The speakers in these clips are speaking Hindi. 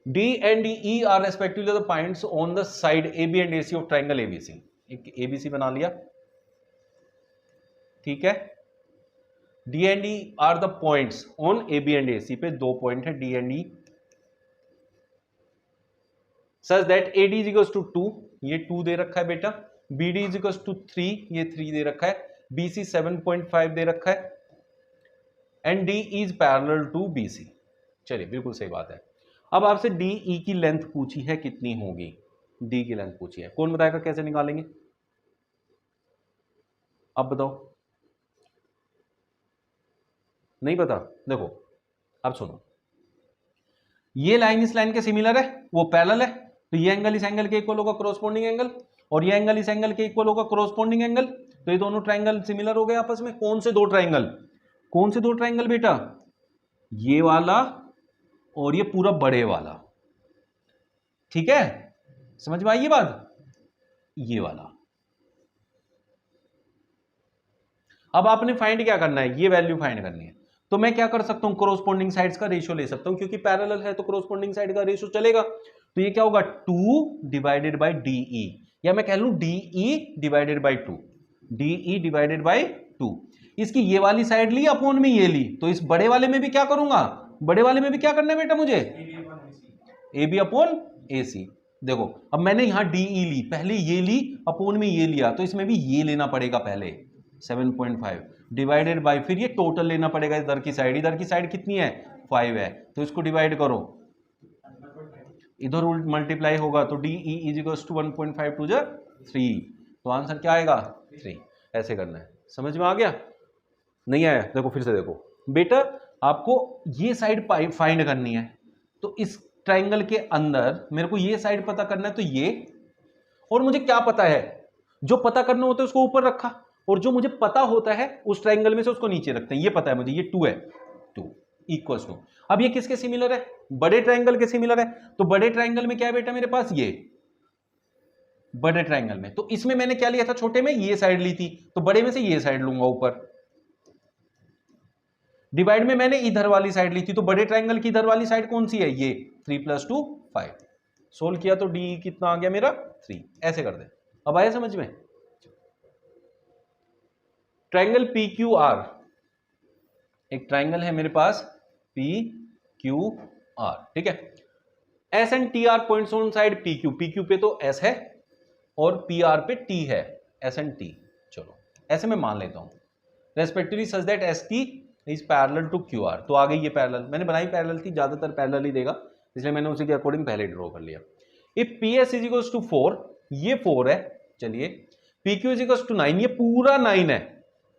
D and E are respectively the points on the side AB and AC of triangle ABC. एक ABC बना लिया, ठीक है। D and E are the points on AB and AC पे दो पॉइंट है D and E, such that AD is equals to 2, ये 2 दे रखा है बेटा, BD is equals to 3, ये 3 दे रखा है, BC 7.5 दे रखा है, and D is parallel to BC। चलिए बिल्कुल सही बात है। अब आपसे DE की लेंथ पूछी है, कितनी होगी? D की लेंथ पूछी है, कौन बताएगा कैसे निकालेंगे? अब बताओ, नहीं पता? देखो अब सुनो, ये लाइन इस लाइन के सिमिलर है, वो पैरेलल है, तो ये एंगल इस एंगल के इक्वल होगा क्रॉसपोंडिंग एंगल, और ये एंगल इस एंगल के इक्वल होगा क्रॉसपोंडिंग एंगल, तो ये दोनों ट्रायंगल सिमिलर हो गए आपस में। कौन से दो ट्रायंगल? कौन से दो ट्रायंगल बेटा? ये वाला और ये पूरा बड़े वाला, ठीक है, समझ में आई ये बात? ये वाला। अब आपने फाइंड क्या करना है? ये वैल्यू फाइंड करनी है। तो मैं क्या कर सकता हूं? कॉरस्पॉन्डिंग साइड्स का रेशियो ले सकता हूं, क्योंकि पैरेलल है तो कॉरस्पॉन्डिंग साइड का रेशियो चलेगा। तो ये क्या होगा? 2 डिवाइडेड बाई DE, या मैं कह लूं DE divided by 2, DE divided by 2। इसकी ये वाली साइड ली अपॉन में ये ली, तो इस बड़े वाले में भी क्या करूंगा? बड़े वाले में भी क्या करना है बेटा मुझे? AB upon AC। देखो अब मैंने यहां DE ली, पहले ये ली अपॉन में ये लिया, तो इसमें भी ये लेना पड़ेगा पहले 7.5 डिवाइडेड बाई, फिर ये टोटल लेना पड़ेगा इधर की साइड। इधर की साइड कितनी है? 5 है, तो इसको डिवाइड करो, इधर उल्ट मल्टीप्लाई होगा, तो DE is equals to 1.5 to 3, तो आंसर क्या आएगा? 3। ऐसे करना है, समझ में आ गया? नहीं आया? देखो फिर से देखो बेटा, आपको ये साइड फाइंड करनी है, तो इस ट्राइंगल के अंदर मेरे को ये साइड पता करना है, तो ये, और मुझे क्या पता है? जो पता करना होता है उसको ऊपर रखा, और जो मुझे पता होता है उस ट्राइंगल में से उसको नीचे रखते हैं। ये पता है मुझे, ये 2 है, 2 इक्वल्स टू, अब ये किसके सिमिलर है? बड़े ट्राइंगल के सिमिलर है। तो बड़े ट्राइंगल में क्या है बेटा मेरे पास? ये बड़े ट्राइंगल में, तो इसमें मैंने क्या लिया था? छोटे में ये साइड ली थी, तो बड़े में से ये साइड लूंगा ऊपर। डिवाइड में मैंने इधर वाली साइड ली थी, तो बड़े ट्राइंगल की इधर वाली साइड कौन सी है? ये 3 + 2 5। सोल्व किया तो D कितना आ गया मेरा? 3। ऐसे कर दे। अब आया समझ में? ट्राइंगल PQR, एक ट्राइंगल है मेरे पास PQR, ठीक है। S and TR points on side PQ पे तो S है और PR पे T है, S एंड T। चलो ऐसे मैं मान लेता हूं, respectively such that ST is parallel to QR। तो आ गई ये पैरेलल, मैंने बनाई पैरेलल थी, ज्यादातर पैरेलल ही देगा, इसलिए मैंने उसी के अकॉर्डिंग पहले ड्रॉ कर लिया। If PS is equals to 4, ये 4 है, चलिए, PQ इज इक्वल्स टू 9, ये पूरा 9 है,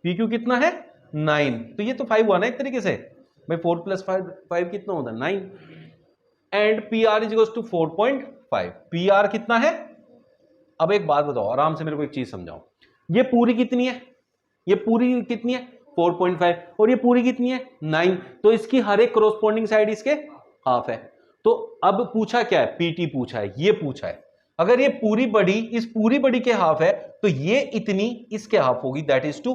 PQ कितना है? 9, तो ये तो 5 हुआ ना एक तरीके से भाई, 4 + 5 कितना होता है? 9। And PR is equals to 4.5, PR कितना है? अब एक बात बताओ, आराम से मेरे को एक चीज समझाओ, ये पूरी कितनी है? ये पूरी कितनी है? 4.5, और ये पूरी कितनी है? 9, तो इसकी हर एक कॉरस्पॉन्डिंग साइड इसके हाफ है। तो अब पूछा क्या है? PT पूछा है, ये पूछा है। अगर ये पूरी बड़ी इस पूरी बड़ी के हाफ है, तो ये इतनी इसके हाफ होगी, दैट इज 2।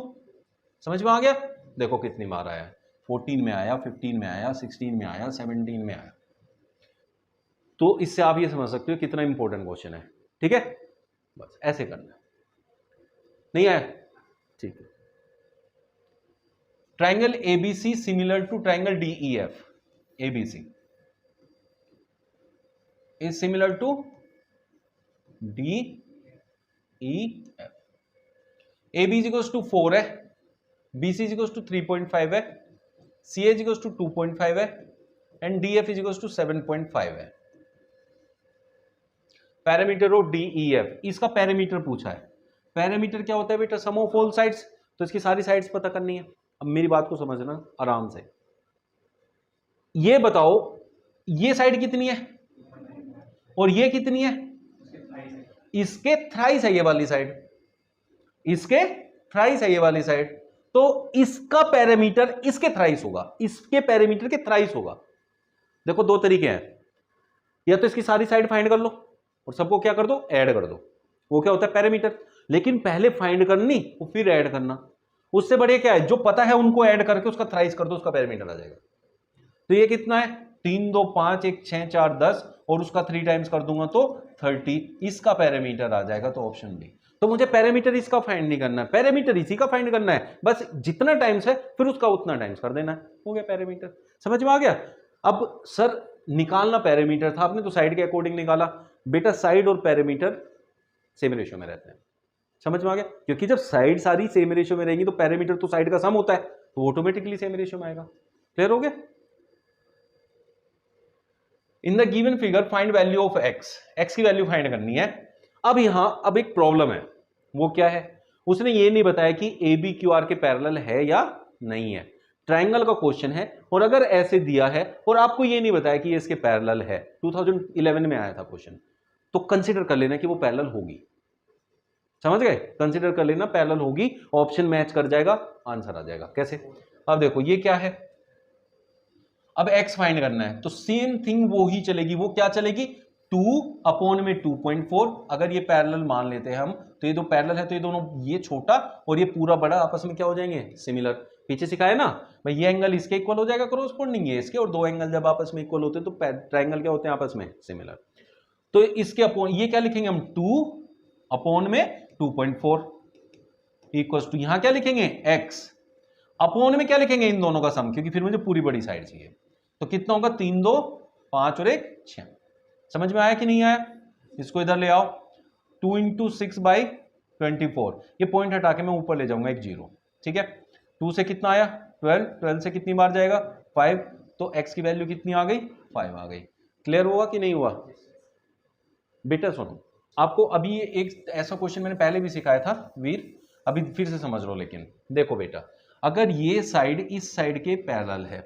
समझ में आ गया? देखो कितनी मार आया, 14 में आया, 15 में आया, 16 में आया, 17 में आया। तो इससे आप ये समझ सकते हो कितना इंपॉर्टेंट क्वेश्चन है, ठीक है। बस ऐसे करना है, नहीं आया? ठीक है। Triangle ABC similar to triangle DEF, ABC is similar to DEF। AB is equals to 4 है, BC इज इक्वल्स टू 3.5 है, CA इज इक्वल्स टू 2.5 है, and DF is equals to 7.5 है। पैरामीटर ऑफ DEF, इसका पैरामीटर पूछा है। पैरामीटर क्या होता है बेटा? सम ऑफ ऑल साइड्स, तो इसकी सारी साइड्स पता करनी है। अब मेरी बात को समझना आराम से, ये बताओ ये साइड कितनी है और ये कितनी है? इसके थ्राइस है ये वाली साइड, इसके थ्राइस है ये वाली साइड, तो इसका पैरामीटर इसके थ्राइस होगा, इसके पैरामीटर के थ्राइस होगा। देखो दो तरीके हैं, या तो इसकी सारी साइड फाइंड कर लो और सबको क्या कर दो? ऐड कर दो, वो क्या होता है? पैरामीटर। लेकिन पहले फाइंड करनी और फिर ऐड करना, उससे बढ़िया क्या है? जो पता है उनको ऐड करके उसका थ्राइस कर दो, उसका पैरामीटर आ जाएगा। तो ये कितना है? 3 2 5 1 6 4 10 और उसका 3 टाइम्स कर दूंगा तो 30, इसका पैरामीटर आ जाएगा, तो ऑप्शन डी। तो मुझे पैरामीटर इसका फाइंड नहीं करना है, पैरामीटर इसी का फाइंड करना है, बस जितना टाइम्स है फिर उसका उतना टाइम्स कर देना है, हो गया पैरामीटर। समझ में आ गया? अब सर निकालना पैरामीटर था, आपने तो साइड के अकॉर्डिंग निकाला। बेटा साइड और पैरामीटर सेम रेशियो में रहते हैं, समझ में आ गया? क्योंकि जब साइड सारी सेम रेशियो में रहेंगी तो पैरामीटर तो साइड का सम होता है, तो ऑटोमेटिकली सेम रेशियो में आएगा। क्लियर हो गया? इन the given figure find value of x, x की वैल्यू फाइंड करनी है। अब यहां अब एक प्रॉब्लम है, वो क्या है? उसने ये नहीं बताया कि ए बी क्यू आर के पैरेलल है या नहीं है। ट्रायंगल का क्वेश्चन है और अगर ऐसे दिया है और आपको ये नहीं बताया कि ये इसके पैरेलल है, 2011 में आया था क्वेश्चन, तो कंसीडर कर लेना कि वो पैरेलल होगी। समझ गए? कंसीडर कर लेना पैरेलल होगी, ऑप्शन मैच कर जाएगा, आंसर आ जाएगा। कैसे? अब देखो ये क्या है, अब x फाइंड करना है, तो सेम थिंग वो ही चलेगी। वो क्या चलेगी? 2 अपॉन में 2.4। अगर ये पैरेलल मान लेते हैं हम, तो ये दो पैरेलल है, तो ये दोनों, ये छोटा और ये पूरा बड़ा आपस में क्या हो जाएंगे? सिमिलर। पीछे सिखाया ना भाई, ये एंगल इसके इक्वल हो जाएगा कॉरस्पॉन्डिंग, ये इसके, और दो एंगल जब आपस में इक्वल होते हैं तो ट्रायंगल क्या होते हैं? आपस में सिमिलर। तो इसके अपॉन ये क्या लिखेंगे हम? 2 अपॉन में 2.4 इक्वल्स टू, यहां क्या लिखेंगे? x अपॉन में क्या लिखेंगे? इन दोनों का सम, क्योंकि फिर मुझे पूरी बड़ी साइड चाहिए। तो कितना होगा? 3 2 5 और 1 6। समझ में आया कि नहीं आया? इसको इधर ले आओ, 2 × 6/24। ये पॉइंट हटा के मैं ऊपर ले जाऊंगा एक 0, ठीक है? 2 से कितना आया? 12, 12 से कितनी बार जाएगा? 5, तो x की वैल्यू कितनी आ गई? 5 आ गई। क्लियर हुआ कि नहीं हुआ? बेटा सुनो, आपको अभी एक ऐसा क्वेश्चन मैंने पहले भी सिखाया था वीर, अभी फिर से समझ लो। लेकिन देखो बेटा, अगर ये साइड इस साइड के पैरेलल है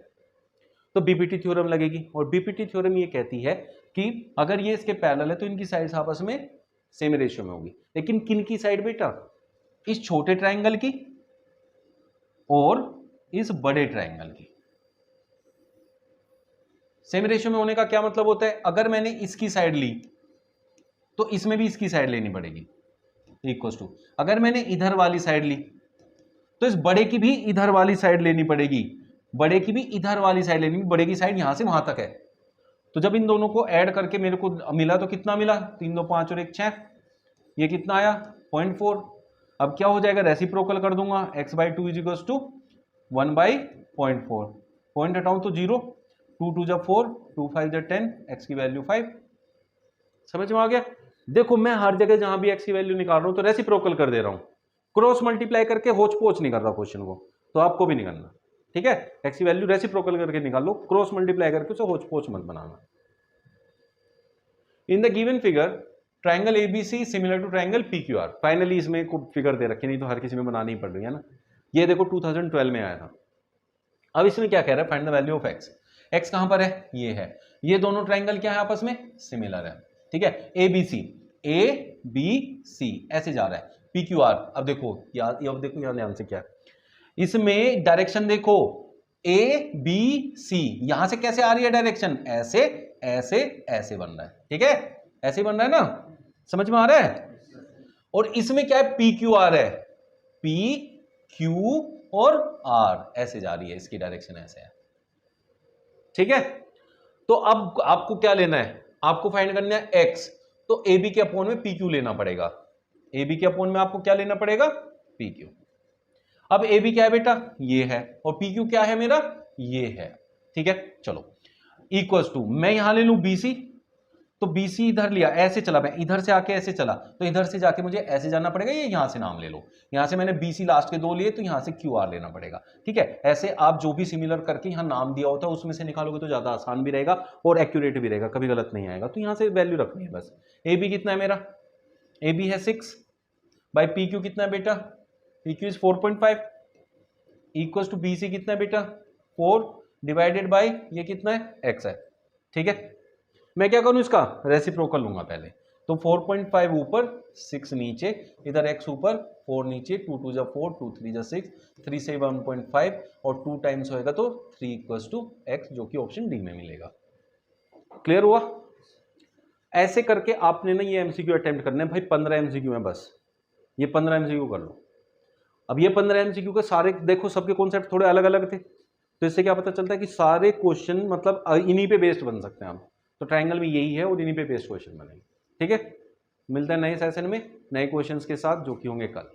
तो बीपीटी थ्योरम लगेगी, और बीपीटी थ्योरम ये कहती है कि अगर ये इसके पैरेलल है तो इनकी साइड्स आपस में सेम रेशियो में होगी। लेकिन किन की साइड बेटा? इस छोटे ट्रायंगल की और इस बड़े ट्रायंगल की। सेम रेशियो में होने का क्या मतलब होता है? अगर मैंने इसकी साइड ली तो इसमें भी इसकी साइड लेनी पड़ेगी, इक्वल टू अगर मैंने इधर वाली साइड ली तो इस बड़े की भी इधर वाली साइड लेनी पड़ेगी, बड़े की भी इधर वाली साइड लेनी, बड़े की साइड यहां से वहां तक है। तो जब इन दोनों को ऐड करके मेरे को मिला तो कितना मिला? 3 2 5 और 1 6। ये कितना आया? 0.4। अब क्या हो जाएगा? रेसिप्रोकल कर दूंगा, x/2 = 1/0.4। पॉइंट हटाऊं तो 0, 2 2 = 4, 2 5 = 10, x की वैल्यू 5। समझ में आ गया? देखो मैं हर जगह जहां भी x की वैल्यू निकाल रहा हूं तो रेसिप्रोकल कर दे रहा हूं, क्रॉस मल्टीप्लाई करके होच पोच नहीं कर रहा क्वेश्चन को, तो आपको भी नहीं करना, ठीक है? x की वैल्यू रेसिप्रोकल करके निकाल लो, क्रॉस मल्टीप्लाई करके उसे होच पोच मत बनाना। In the given figure triangle ABC similar to triangle PQR. Finally इसमें कोई फिगर दे रखी, नहीं तो हर किसी में बनानी ही पड़ रही है ना। ये देखो 2012 में आया था। अब इसमें क्या कह रहा है? Find the value of x। x कहां पर है? ये है। ये दोनों ट्रायंगल क्या है? आपस में सिमिलर है, ठीक है? एबीसी, ए बी सी ऐसे जा रहा है। पीक्यूआर, अब देखो याद, अब देखो यहां ध्यान से क्या है इसमें डायरेक्शन देखो, ए बी सी, यहां से कैसे आ रही है डायरेक्शन? ऐसे ऐसे ऐसे बन रहा है, ठीक है? ऐसे बन रहा है ना, समझ में आ रहा है? और इसमें क्या है? पी क्यू आर है, पी क्यू और आर ऐसे जा रही है, इसकी डायरेक्शन ऐसे है, ठीक है? तो अब आपको क्या लेना है? आपको फाइंड करना है एक्स, तो ए बी के अपॉन में पी क्यू लेना पड़ेगा। ए बी के अपॉन में आपको क्या लेना पड़ेगा? P Q. अब ए बी क्या है बेटा? ये है, और पी क्यू क्या है मेरा? ये है, ठीक है? चलो इक्वल्स टू, मैं यहां ले लूं बीसी, तो बीसी इधर लिया, ऐसे चला, मैं इधर से आके ऐसे चला, तो इधर से जाके मुझे ऐसे जाना पड़ेगा, ये यहां से नाम ले लो। यहां से मैंने बीसी लास्ट के 2 लिए, तो यहां से क्यू आर लेना पड़ेगा, ठीक है? ऐसे आप जो भी सिमिलर करके यहां नाम दिया होता है उसमें से निकालोगे तो ज्यादा आसान भी रहेगा और एक्यूरेट भी रहेगा, कभी गलत नहीं आएगा। तो यहां से वैल्यू रखनी है बस। ए बी कितना है मेरा? ए बी है 6 बाई पी क्यू कितना है बेटा? P Q is 4.5 equals to B C कितना है बेटा? 4 डिवाइडेड बाई ये कितना है? x है, ठीक है? मैं क्या करूं? इसका रेसिप्रोकल लूंगा पहले, तो 4.5 ऊपर 6 नीचे, इधर x ऊपर 4 नीचे, 2 2 = 4, 2 3 = 6, 3 से 1.5 और 2 टाइम्स होएगा तो 3 = x, जो कि ऑप्शन डी में मिलेगा। क्लियर हुआ? ऐसे करके आपने ना ये एमसीक्यू अटेम्प्ट करना है भाई, 15 एमसीक्यू है बस, ये 15 एमसीक्यू कर लो। अब ये 15 एमसीक्यू के सारे देखो, सबके कॉन्सेप्ट थोड़े अलग अलग थे, तो इससे क्या पता चलता है कि सारे क्वेश्चन मतलब इन्हीं पे बेस्ड बन सकते हैं हम। तो ट्रायंगल में यही है और इन्हीं पे बेस्ड क्वेश्चन बनेंगे। ठीक है, मिलते हैं नए सेशन में नए क्वेश्चंस के साथ जो कि होंगे कल।